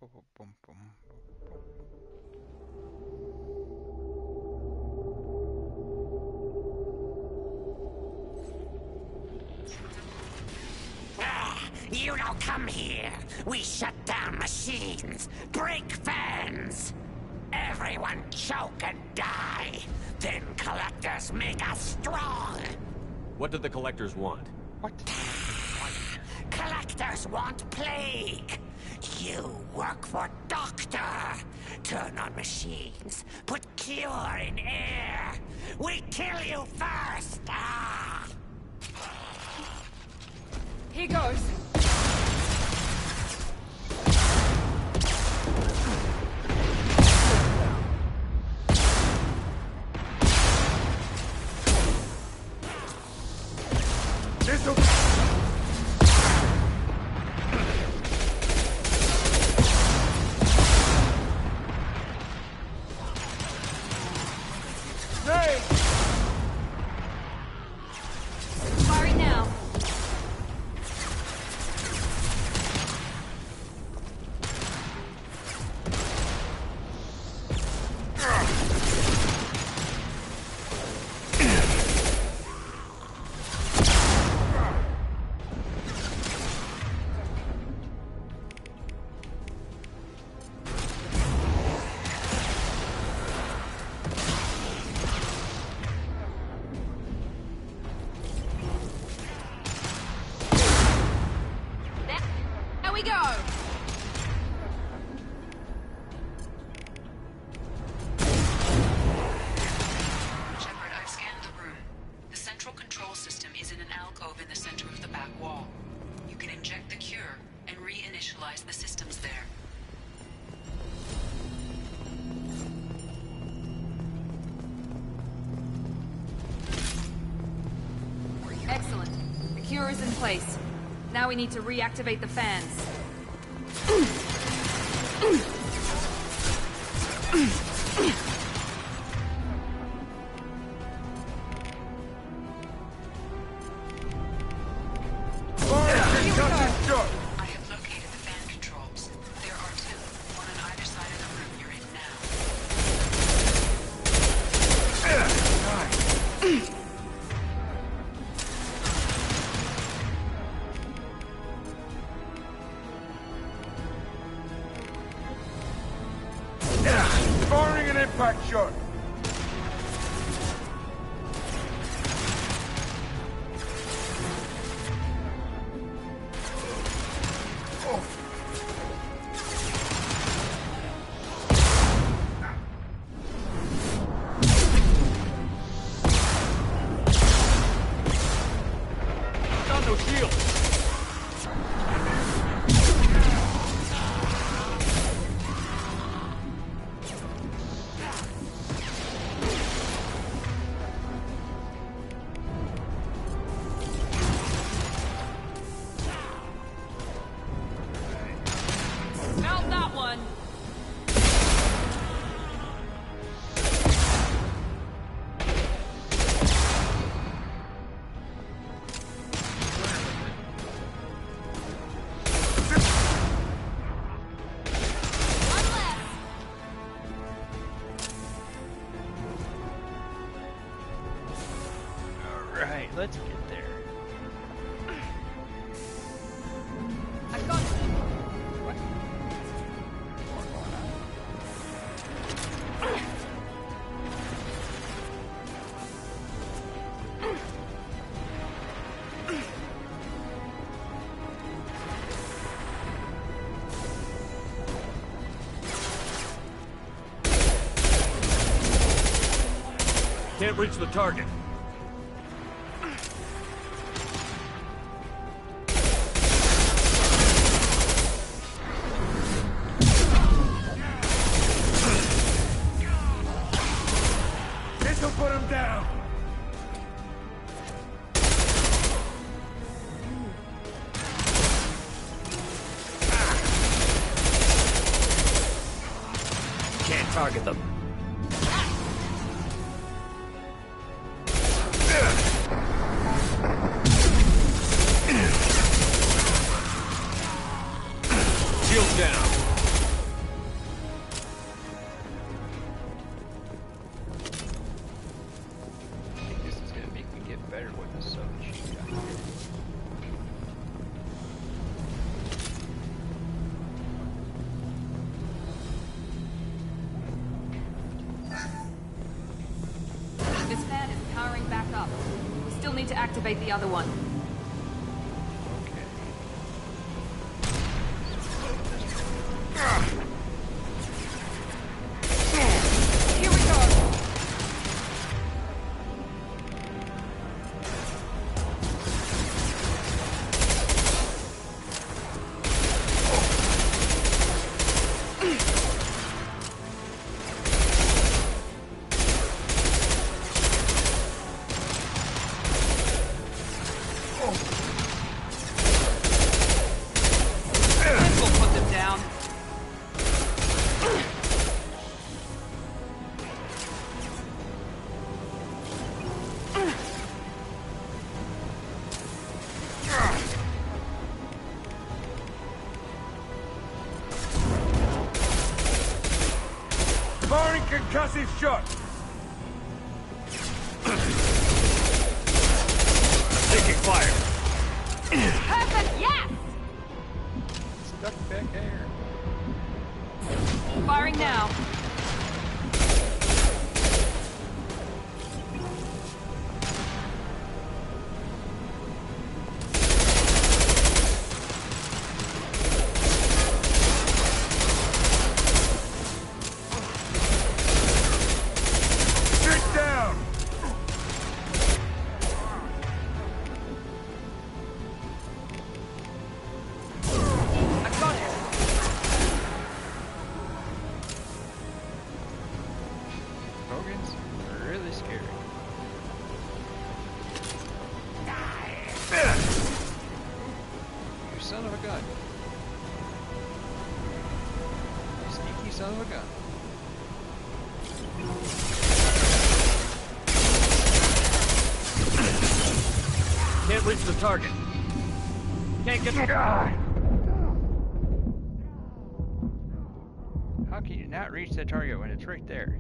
You don't come here. We shut down machines, break fans. Everyone choke and die. Then collectors make us strong. What did the collectors want? What? Collectors want plague. You work for Doctor. Turn on machines. Put cure in air. We kill you first. Ah! Here goes. Firing now. There we go. Shepard, I've scanned the room. The central control system is in an alcove in the center of the back wall. You can inject the cure and reinitialize the systems there. Excellent. The cure is in place. Now we need to reactivate the fans. I have located the fan controls. There are two, one on either side of the room you're in Firing an impact shot. Got no shield. Found that one. One left. Alright, let's get there. I got it. Can't reach the target. This'll put him down. Can't target them. Shield down. This fan is powering back up. We still need to activate the other one. Here we go. We'll put them down. Firing concussive shot. Taking fire. Perfect, yes! Stuck back there. Firing now. Sit down. I got it. Hogan's really scary. You son of a gun. You sneaky son of a gun. Can't reach the target. Can't get... How can you not reach the target when it's right there?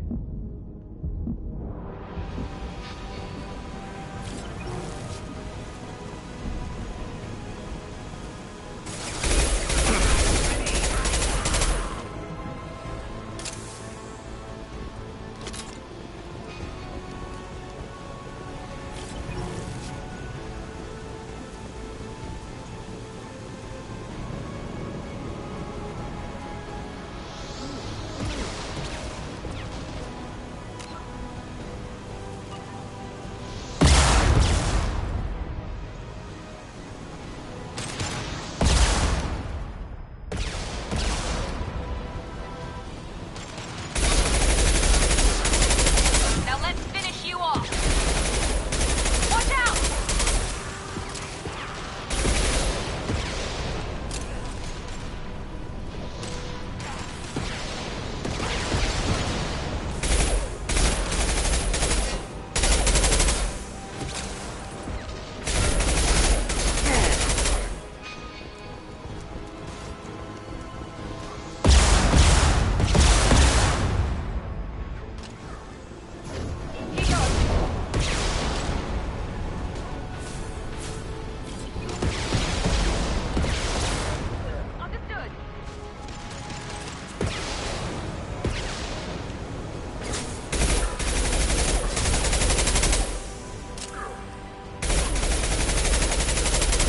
Now let's finish you off. Watch out! Here goes. Understood.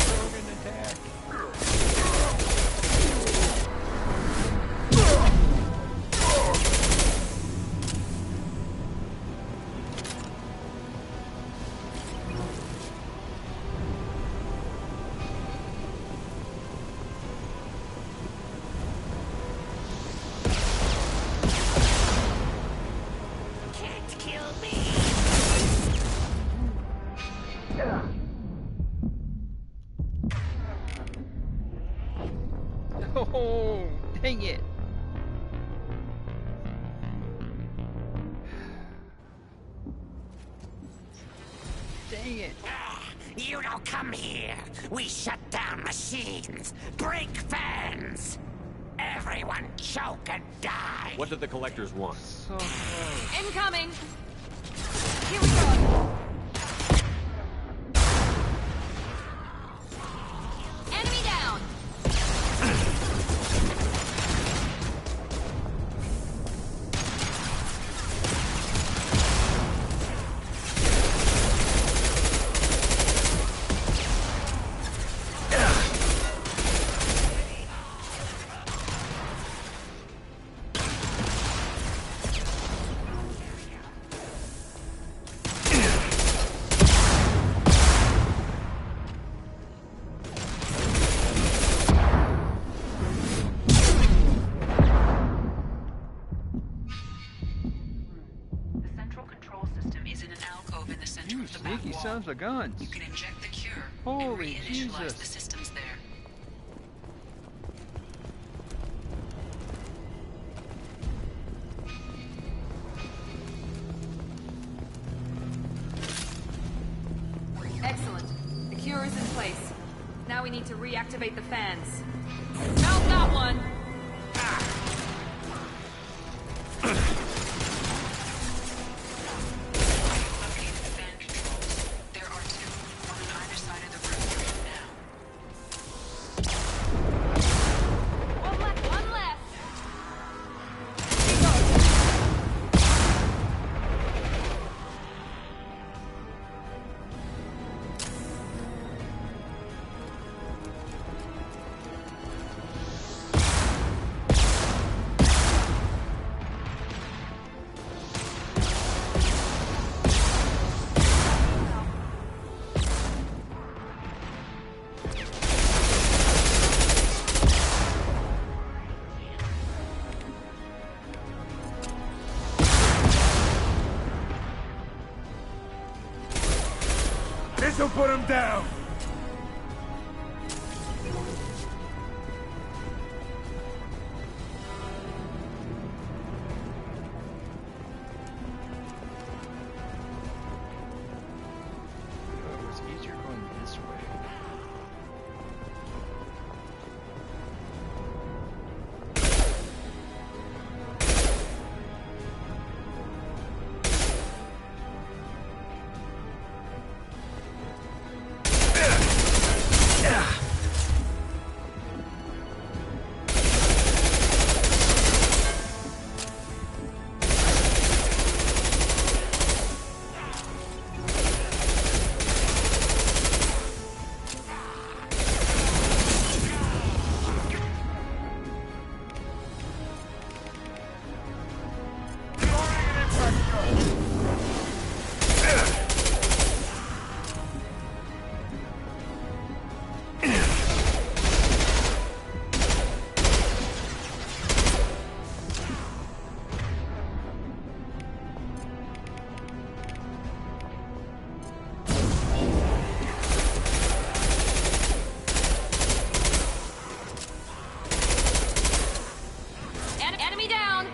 Hogan attack. Can't kill me. Oh, dang it. Dang it. You don't come here. We shut down machines, break fans. Everyone choke and die. What did the collectors want? So close. Incoming. Here we go. tons of guns. You can inject the cure Holy and re-initialize Jesus. the systems there. Excellent. The cure is in place. Now we need to reactivate the fans. Found that one! Located the fan controls. There are two, one on either side of the room right now. One left, one left! This'll put him down! Oh, it's easier going this way. Enemy down!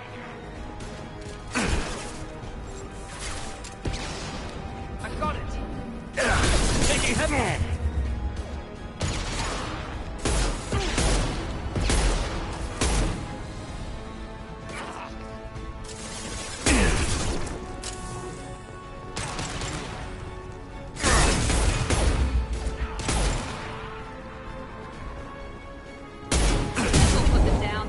I've got it. Taking heavy. We'll put them down.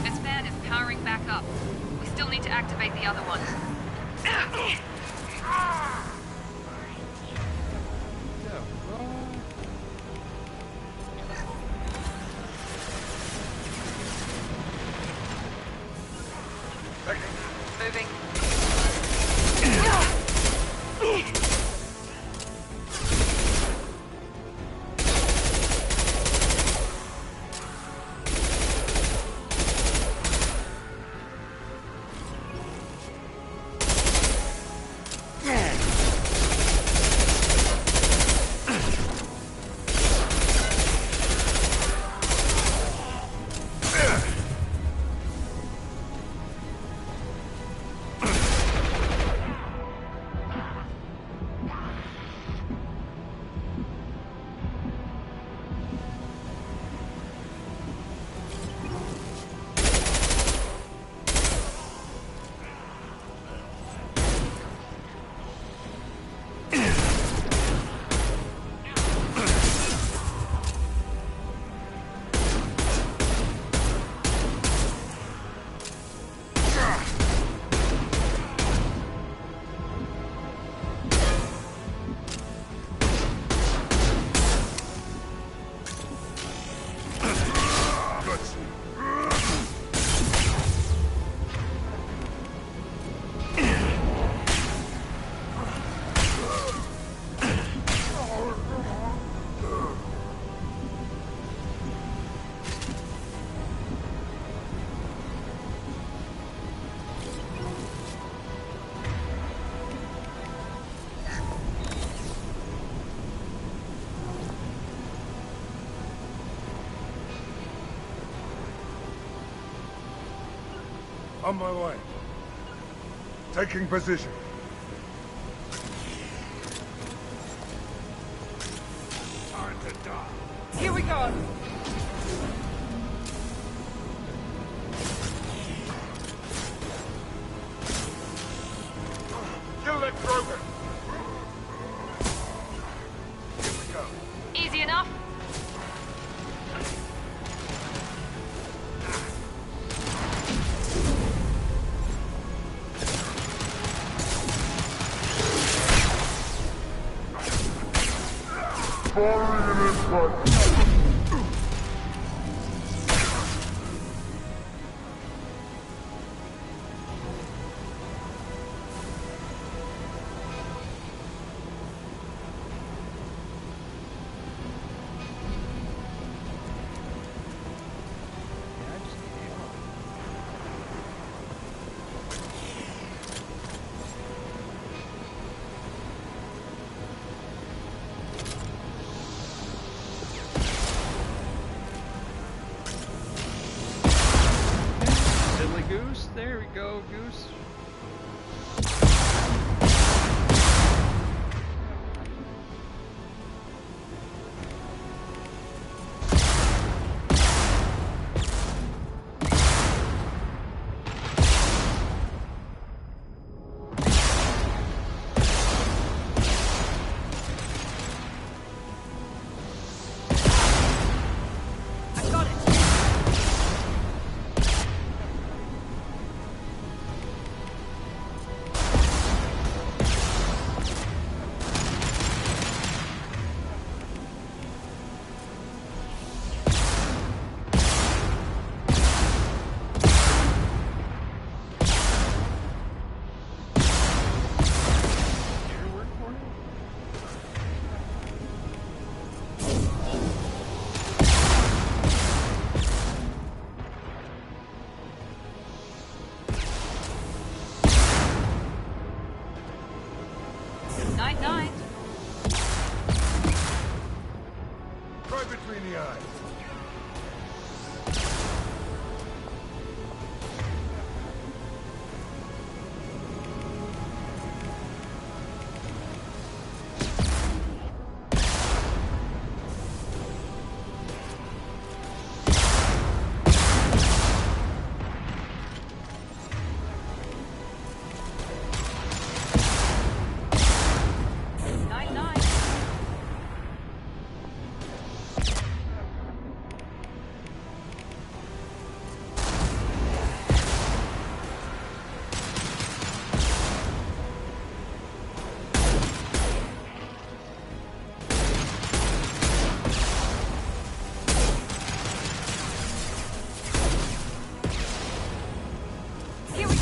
This fan is powering back up. We still need to activate the other one. Moving. On my way. Taking position. Time to die. Here we go! Kill that Krogan! Here we go. Easy enough? Firing an impact. Yeah, I just need ammo. Silly goose. There we go, goose. I got it! Gear work for me? Night night. Right between the eyes. Night night. Here we go!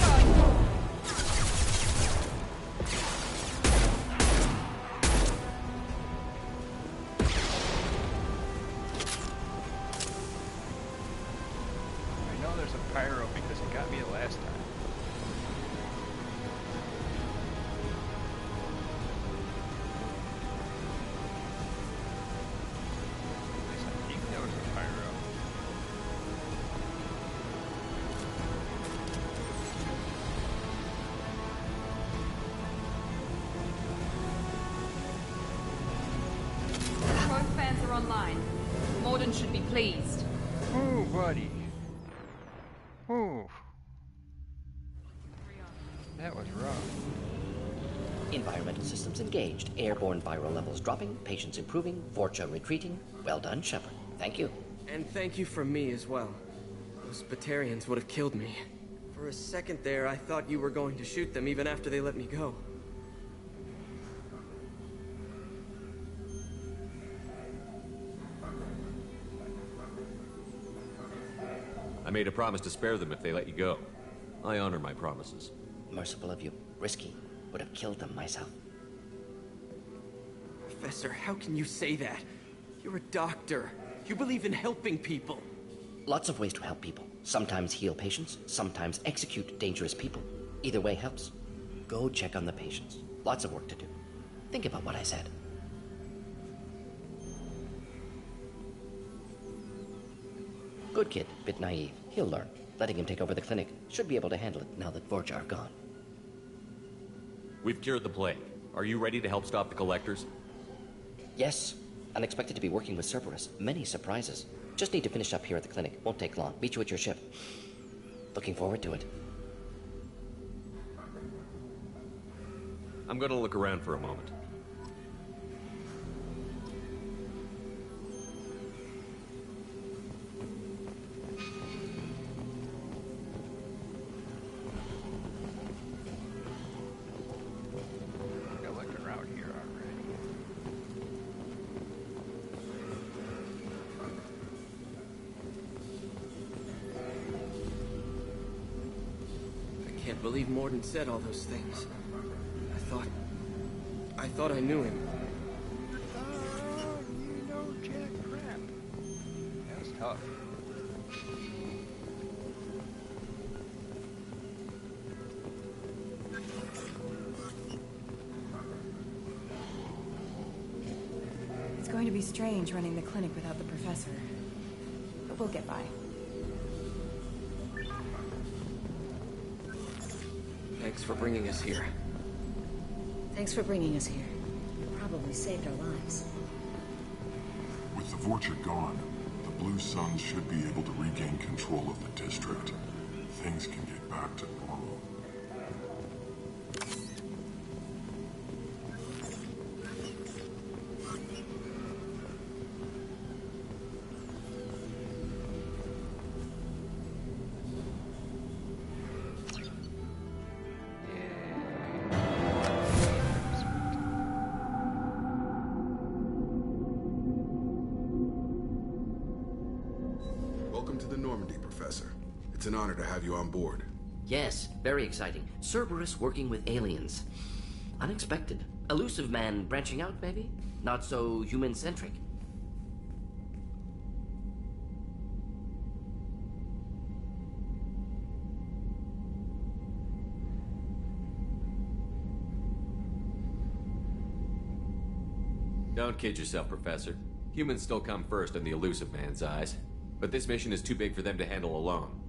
I know there's a pyro because it got me the last time. At least I think there was a pyro. Both fans are online. Morden should be pleased. Ooh, buddy. Ooh. That was rough. Environmental systems engaged. Airborne viral levels dropping. Patients improving. Vorcha retreating. Well done, Shepard. Thank you. And thank you from me as well. Those Batarians would have killed me. For a second there, I thought you were going to shoot them even after they let me go. I made a promise to spare them if they let you go. I honor my promises. Merciful of you. Risky. Would have killed them myself. Professor, how can you say that? You're a doctor. You believe in helping people. Lots of ways to help people. Sometimes heal patients, sometimes execute dangerous people. Either way helps. Go check on the patients. Lots of work to do. Think about what I said. Good kid, bit naive. He'll learn. Letting him take over the clinic. Should be able to handle it now that Vorcha are gone. We've cured the plague. Are you ready to help stop the Collectors? Yes. Unexpected to be working with Cerberus. Many surprises. Just need to finish up here at the clinic. Won't take long. Meet you at your ship. Looking forward to it. I'm gonna look around for a moment. I looked around here already. I can't believe Morden said all those things. I thought I knew him. Oh, you know Jack crap. That was tough. It's going to be strange running the clinic without the professor. But we'll get by. Thanks for bringing us here. Thanks for bringing us here. You probably saved our lives. With the Vorcha gone, the Blue Suns should be able to regain control of the district. Things can get back to normal. Welcome to the Normandy, Professor. It's an honor to have you on board. Yes, very exciting. Cerberus working with aliens. Unexpected. Elusive man branching out, maybe? Not so human-centric. Don't kid yourself, Professor. Humans still come first in the elusive man's eyes. But this mission is too big for them to handle alone.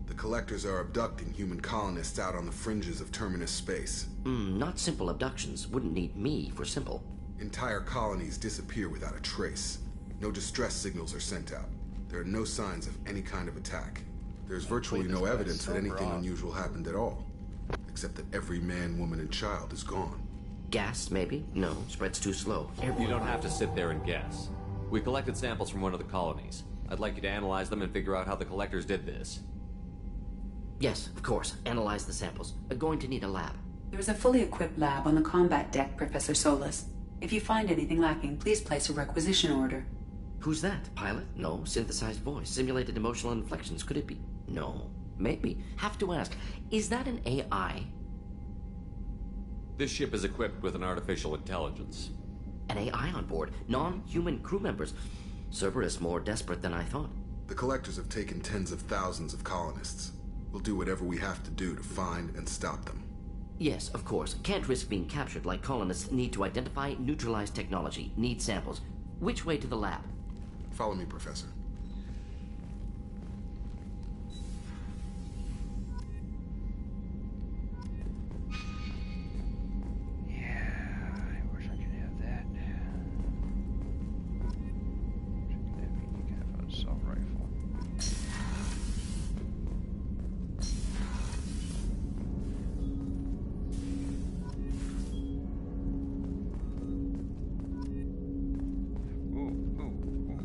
The Collectors are abducting human colonists out on the fringes of Terminus space. Not simple abductions. Wouldn't need me for simple. Entire colonies disappear without a trace. No distress signals are sent out. There are no signs of any kind of attack. There's virtually no evidence that anything unusual happened at all. Except that every man, woman, and child is gone. Gas, maybe? No, spreads too slow. You don't have to sit there and guess. We collected samples from one of the colonies. I'd like you to analyze them and figure out how the Collectors did this. Yes, of course. Analyze the samples. Going to need a lab. There's a fully equipped lab on the combat deck, Professor Solis. If you find anything lacking, please place a requisition order. Who's that? Pilot? No. Synthesized voice. Simulated emotional inflections. Could it be? No. Maybe. Have to ask. Is that an AI? This ship is equipped with an artificial intelligence. An AI on board. Non-human crew members. Cerberus more desperate than I thought. The Collectors have taken tens of thousands of colonists. We'll do whatever we have to do to find and stop them. Yes, of course. Can't risk being captured like colonists need to identify, neutralize technology. Need samples. Which way to the lab? Follow me, Professor. Yeah, I wish I could have that. That mean you can have an assault rifle. Ooh, ooh, ooh.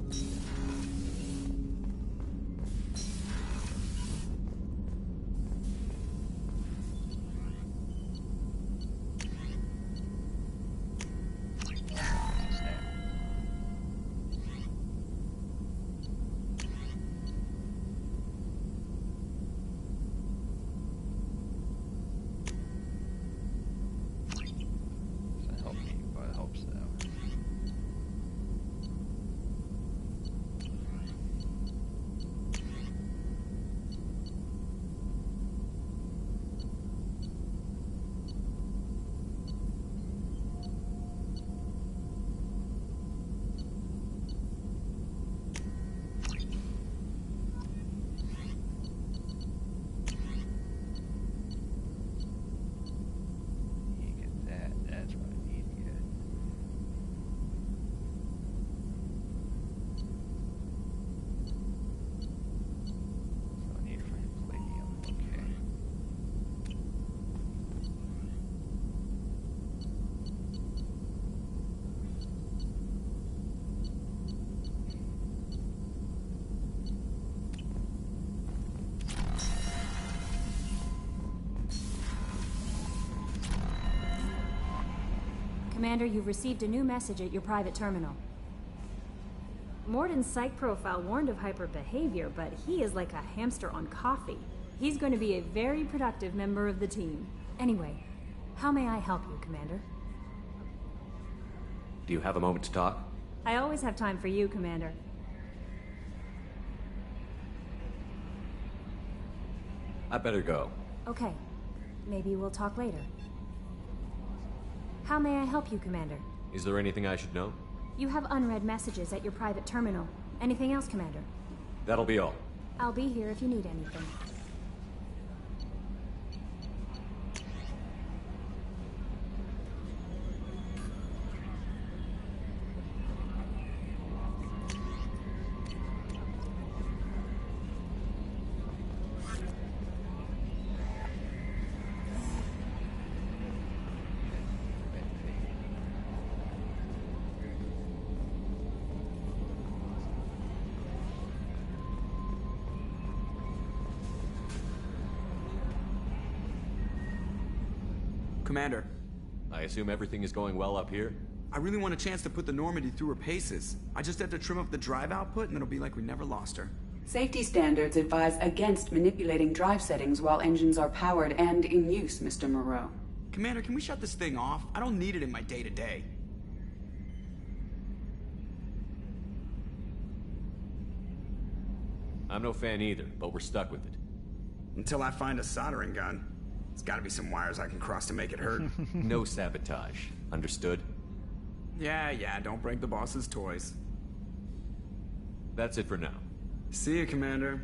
Commander, you've received a new message at your private terminal. Morden's psych profile warned of hyper behavior, but he is like a hamster on coffee. He's going to be a very productive member of the team. Anyway, how may I help you, Commander? Do you have a moment to talk? I always have time for you, Commander. I better go. Okay. Maybe we'll talk later. How may I help you, Commander? Is there anything I should know? You have unread messages at your private terminal. Anything else, Commander? That'll be all. I'll be here if you need anything. Commander. I assume everything is going well up here? I really want a chance to put the Normandy through her paces. I just have to trim up the drive output and it'll be like we never lost her. Safety standards advise against manipulating drive settings while engines are powered and in use, Mr. Moreau. Commander, can we shut this thing off? I don't need it in my day-to-day. I'm no fan either, but we're stuck with it. Until I find a soldering gun. There's gotta be some wires I can cross to make it hurt. No sabotage. Understood? Yeah, don't break the boss's toys. That's it for now. See you, Commander.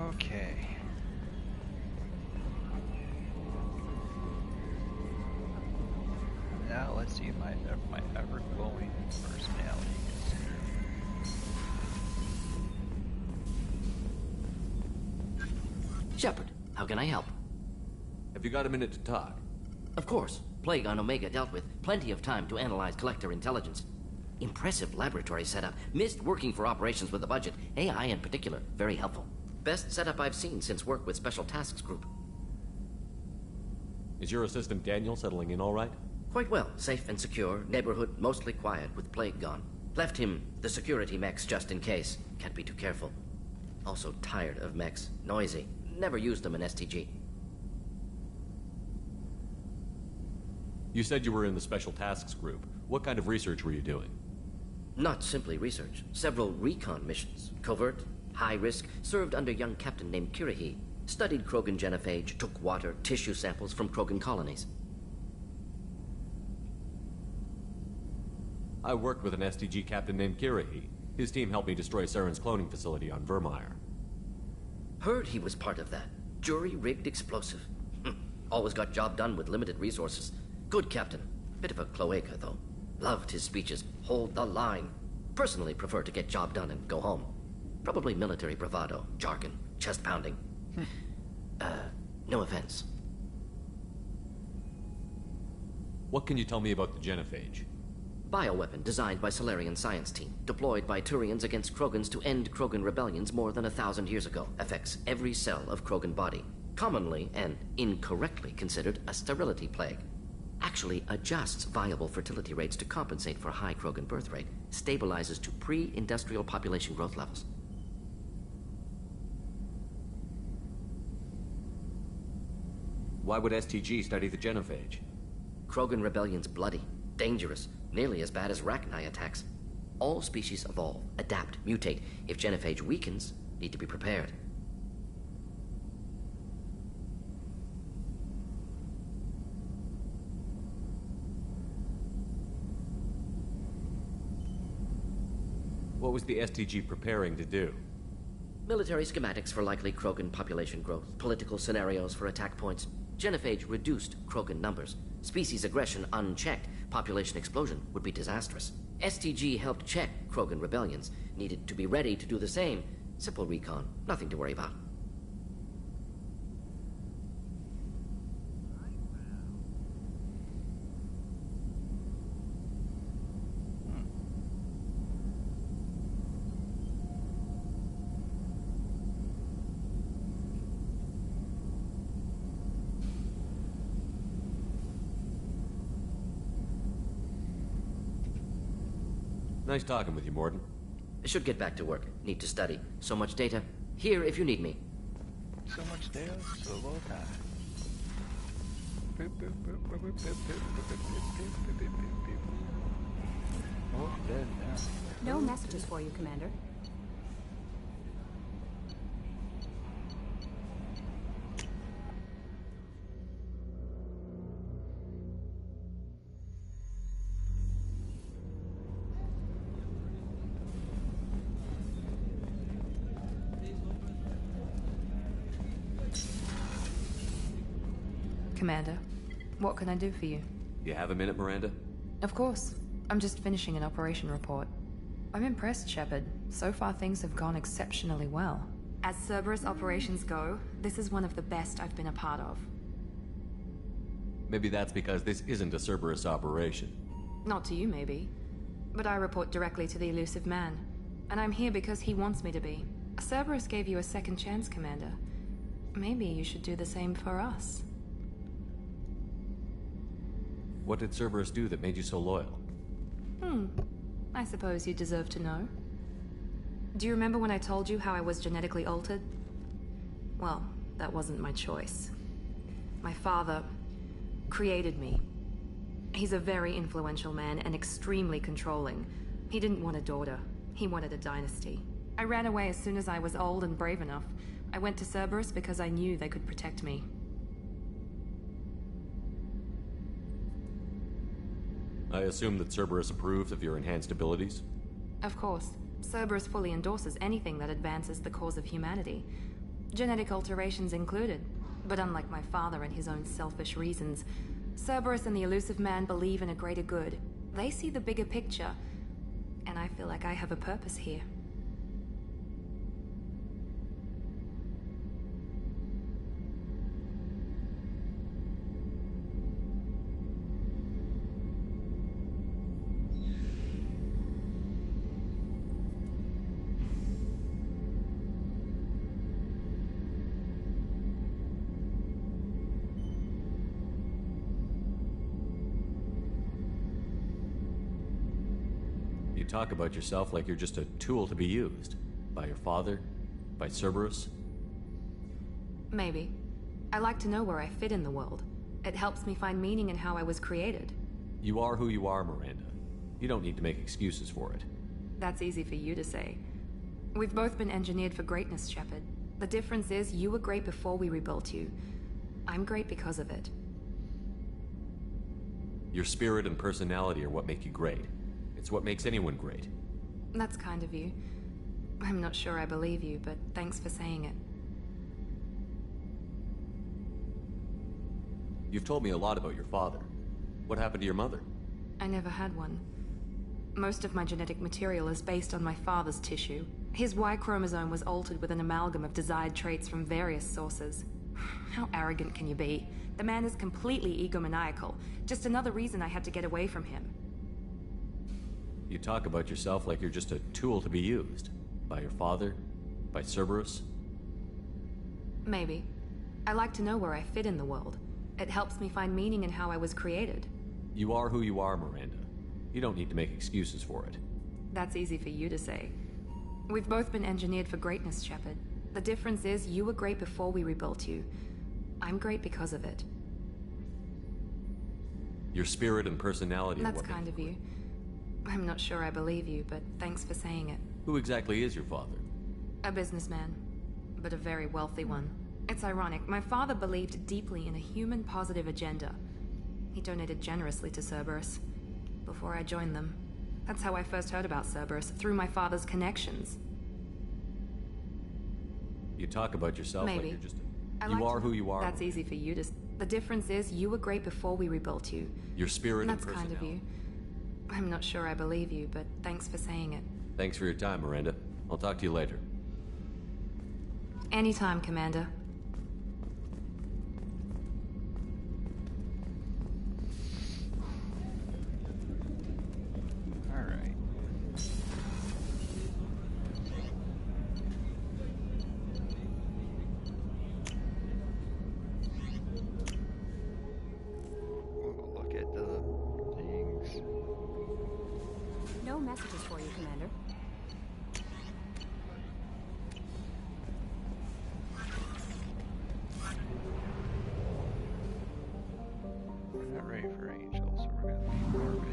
Okay. Now let's see if my ever-glowing personality is here. Shepard, how can I help? Have you got a minute to talk? Of course. Plague on Omega dealt with. Plenty of time to analyze collector intelligence. Impressive laboratory setup. Missed working for operations with a budget. AI in particular. Very helpful. Best setup I've seen since work with Special Tasks Group. Is your assistant Daniel settling in all right? Quite well. Safe and secure. Neighborhood mostly quiet with Plague gone. Left him the security mechs just in case. Can't be too careful. Also tired of mechs. Noisy. Never used them in STG. You said you were in the Special Tasks Group. What kind of research were you doing? Not simply research. Several recon missions. Covert, high risk, served under a young captain named Kirahi. Studied Krogan genophage, took water, tissue samples from Krogan colonies. I worked with an STG captain named Kirahi. His team helped me destroy Saren's cloning facility on Vermeer. Heard he was part of that. Jury-rigged explosive. Always got job done with limited resources. Good captain. Bit of a cloaca, though. Loved his speeches. Hold the line. Personally prefer to get job done and go home. Probably military bravado, jargon, chest pounding. No offense. What can you tell me about the genophage? Bioweapon designed by Solarian science team. Deployed by Turians against Krogans to end Krogan rebellions more than 1,000 years ago. Affects every cell of Krogan body. Commonly and incorrectly considered a sterility plague. Actually adjusts viable fertility rates to compensate for high Krogan birth rate. Stabilizes to pre-industrial population growth levels. Why would STG study the genophage? Krogan rebellion's bloody, dangerous, nearly as bad as Rachni attacks. All species evolve, adapt, mutate. If genophage weakens, need to be prepared. What was the STG preparing to do? Military schematics for likely Krogan population growth, political scenarios for attack points. Genophage reduced Krogan numbers. Species aggression unchecked, population explosion would be disastrous. STG helped check Krogan rebellions. Needed to be ready to do the same. Simple recon, nothing to worry about. Nice talking with you, Morden. Should get back to work. Need to study. So much data. Here if you need me. So much data, so little time. Oh, dead now. No messages for you, Commander. Commander, what can I do for you? You have a minute, Miranda? Of course. I'm just finishing an operation report. I'm impressed, Shepard. So far things have gone exceptionally well. As Cerberus operations go, this is one of the best I've been a part of. Maybe that's because this isn't a Cerberus operation. Not to you, maybe. But I report directly to the elusive man. And I'm here because he wants me to be. Cerberus gave you a second chance, Commander. Maybe you should do the same for us. What did Cerberus do that made you so loyal? I suppose you deserve to know. Do you remember when I told you how I was genetically altered? Well, that wasn't my choice. My father created me. He's a very influential man and extremely controlling. He didn't want a daughter. He wanted a dynasty. I ran away as soon as I was old and brave enough. I went to Cerberus because I knew they could protect me. I assume that Cerberus approves of your enhanced abilities? Of course. Cerberus fully endorses anything that advances the cause of humanity. Genetic alterations included. But unlike my father and his own selfish reasons, Cerberus and the elusive man believe in a greater good. They see the bigger picture, and I feel like I have a purpose here. You talk about yourself like you're just a tool to be used. By your father? By Cerberus? Maybe. I like to know where I fit in the world. It helps me find meaning in how I was created. You are who you are, Miranda. You don't need to make excuses for it. That's easy for you to say. We've both been engineered for greatness, Shepard. The difference is you were great before we rebuilt you. I'm great because of it. Your spirit and personality are what make you great. It's what makes anyone great. That's kind of you. I'm not sure I believe you, but thanks for saying it. You've told me a lot about your father. What happened to your mother? I never had one. Most of my genetic material is based on my father's tissue. His Y chromosome was altered with an amalgam of desired traits from various sources. How arrogant can you be? The man is completely egomaniacal. Just another reason I had to get away from him. You talk about yourself like you're just a tool to be used. By your father? By Cerberus? Maybe. I like to know where I fit in the world. It helps me find meaning in how I was created. You are who you are, Miranda. You don't need to make excuses for it. That's easy for you to say. We've both been engineered for greatness, Shepard. The difference is you were great before we rebuilt you. I'm great because of it. Your spirit and personality are That's what kind of you. I'm not sure I believe you, but thanks for saying it. Who exactly is your father? A businessman, but a very wealthy one. It's ironic, my father believed deeply in a human-positive agenda. He donated generously to Cerberus before I joined them. That's how I first heard about Cerberus, through my father's connections. You talk about yourself Maybe. like you're just a... You are who you are. That's easy for you to... The difference is you were great before we rebuilt you. Your spirit and That's personality. kind of you. I'm not sure I believe you, but thanks for saying it. Thanks for your time, Miranda. I'll talk to you later. Anytime, Commander. Alright. We'll look at the things. No no messages for you, Commander. We're not ready for Angel, so we're gonna leave orbit.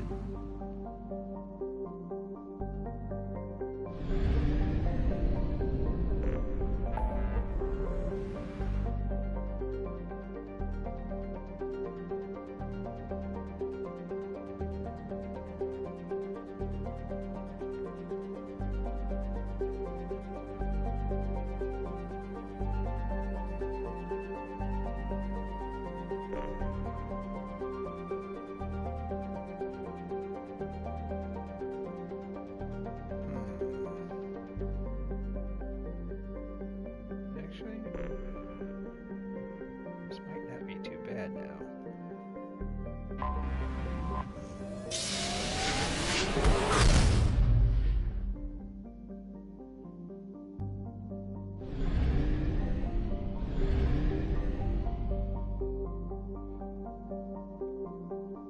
Actually, this might not be too bad now.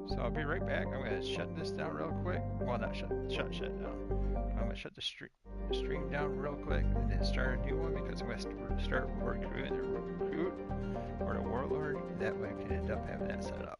So I'll be right back. I'm going to shut this down real quick. Well, not shut down. I'm going to shut the stream down real quick and then start a new one because I'm going to start recruiting the recruit or the warlord. That way I can end up having that set up.